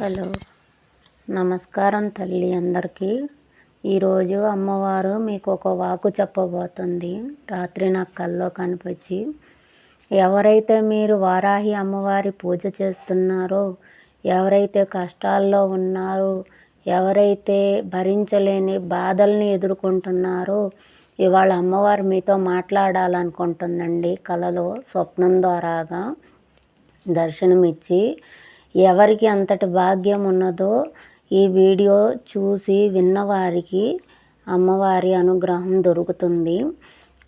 Hello, నమస్కారం తల్లి అందరికీ. ఈరోజు అమ్మవారు మీకు ఒక వాకు చెప్పబోతుంది. రాత్రి నాకు కల్లో కనిపించి, ఎవరైతే మీరు వారాహి అమ్మవారి పూజ చేస్తున్నారో, ఎవరైతే కష్టాల్లో ఉన్నారో, ఎవరైతే భరించలేని బాధల్ని ఎదుర్కొంటున్నారో, ఇవాళ అమ్మవారు మీతో మాట్లాడాలనుకుంటుందండి. కలలో స్వప్నం ద్వారాగా దర్శనమిచ్చి, ఎవరికి అంతటి భాగ్యం ఉన్నదో ఈ వీడియో చూసి విన్నవారికి అమ్మవారి అనుగ్రహం దొరుకుతుంది.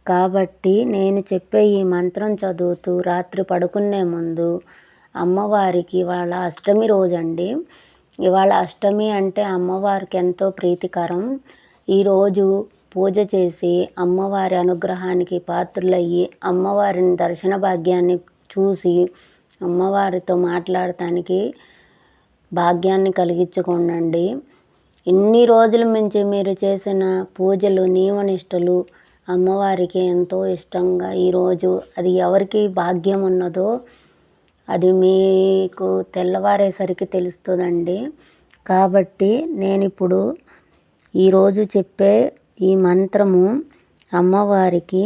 కాబట్టి నేను చెప్పే ఈ మంత్రం చదువుతూ రాత్రి పడుకునే ముందు అమ్మవారికి ఇవాళ అష్టమి రోజండి. ఇవాళ అష్టమి అంటే అమ్మవారికి ఎంతో ప్రీతికరం. ఈరోజు పూజ చేసి అమ్మవారి అనుగ్రహానికి పాత్రులయ్యి అమ్మవారిని దర్శన భాగ్యాన్ని చూసి అమ్మవారితో మాట్లాడటానికి భాగ్యాన్ని కలిగించుకోండి. ఇన్ని రోజుల నుంచి మీరు చేసిన పూజలు నియమనిష్టలు అమ్మవారికి ఎంతో ఇష్టంగా ఈరోజు అది ఎవరికి భాగ్యం ఉన్నదో అది మీకు తెల్లవారేసరికి తెలుస్తుందండి. కాబట్టి నేను ఇప్పుడు ఈరోజు చెప్పే ఈ మంత్రము అమ్మవారికి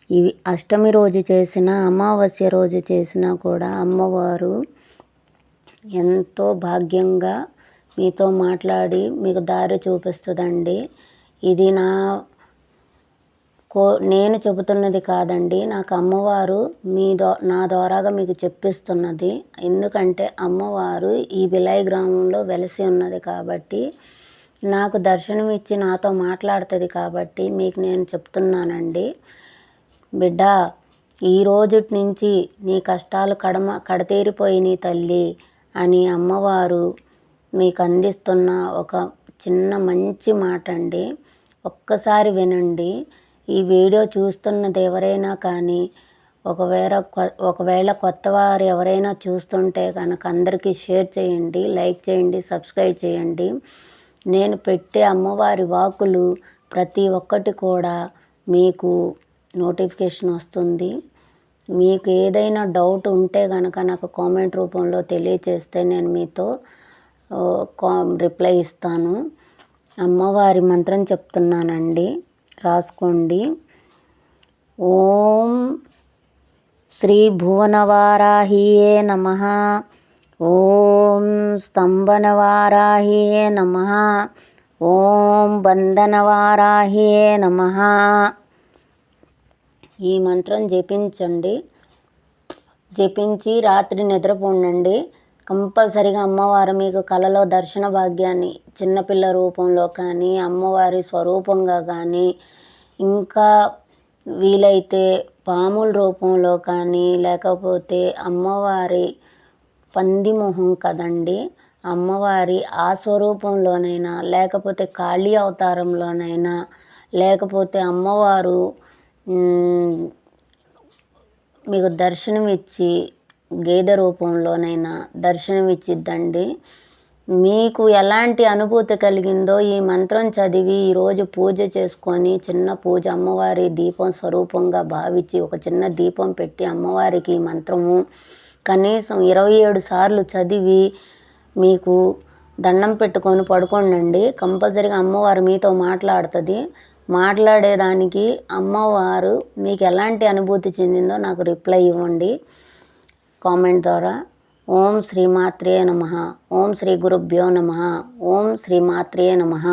ఇవి అష్టమి రోజు చేసిన అమావాస్య రోజు చేసినా కూడా అమ్మవారు ఎంతో భాగ్యంగా మీతో మాట్లాడి మీకు దారి చూపిస్తుందండి. ఇది నేను చెబుతున్నది కాదండి, నాకు అమ్మవారు నా ద్వారాగా మీకు చెప్పిస్తున్నది. ఎందుకంటే అమ్మవారు ఈ బిలాయి గ్రామంలో వెలిసి ఉన్నది కాబట్టి, నాకు దర్శనం ఇచ్చి నాతో మాట్లాడుతుంది కాబట్టి మీకు నేను చెప్తున్నానండి. బిడ్డ, ఈ రోజుటి నుంచి నీ కష్టాలు కడతీరిపోయినాయి తల్లి అని అమ్మవారు మీకు అందిస్తున్న ఒక చిన్న మంచి మాట అండి. ఒక్కసారి వినండి. ఈ వీడియో చూస్తున్నది ఎవరైనా కానీ ఒకవేళ కొత్త వారు ఎవరైనా చూస్తుంటే కనుక అందరికీ షేర్ చేయండి, లైక్ చేయండి, సబ్స్క్రైబ్ చేయండి. నేను పెట్టే అమ్మవారి వాకులు ప్రతి ఒక్కటి కూడా మీకు నోటిఫికేషన్ వస్తుంది. మీకు ఏదైనా డౌట్ ఉంటే కనుక నాకు కామెంట్ రూపంలో తెలియచేస్తే నేను మీతో రిప్లై ఇస్తాను. అమ్మవారి మంత్రం చెప్తున్నానండి, రాసుకోండి. ఓం శ్రీ భువనవారాహియే నమః. ఓం స్తంభనవారాహియే నమః. ఓం బంధనవారాహియే నమః. ఈ మంత్రం జపించి రాత్రి నిద్రపోండి. కంపల్సరిగా అమ్మవారు మీకు కలలో దర్శన భాగ్యాన్ని చిన్నపిల్ల రూపంలో కానీ అమ్మవారి స్వరూపంగా కానీ ఇంకా వీలైతే పాముల రూపంలో కానీ లేకపోతే అమ్మవారి పంది మొహం కదండి, అమ్మవారి ఆ స్వరూపంలోనైనా లేకపోతే కాళీ అవతారంలోనైనా లేకపోతే అమ్మవారు మీకు దర్శనమిచ్చి గేదె రూపంలోనైనా దర్శనమిచ్చిద్దండి. మీకు ఎలాంటి అనుభూతి కలిగిందో ఈ మంత్రం చదివి ఈరోజు పూజ చేసుకొని చిన్న పూజ అమ్మవారి దీపం స్వరూపంగా భావించి ఒక చిన్న దీపం పెట్టి అమ్మవారికి ఈ మంత్రము కనీసం 27 సార్లు చదివి మీకు దండం పెట్టుకొని పడుకోండి. కంపల్సరీగా అమ్మవారు మీతో మాట్లాడుతుంది. మాట్లాడేదానికి అమ్మవారు మీకు ఎలాంటి అనుభూతి చెందిందో నాకు రిప్లై ఇవ్వండి కామెంట్ ద్వారా. ఓం శ్రీమాత్రే నమః. ఓం శ్రీ గురుభ్యో నమః. ఓం శ్రీమాత్రే నమః.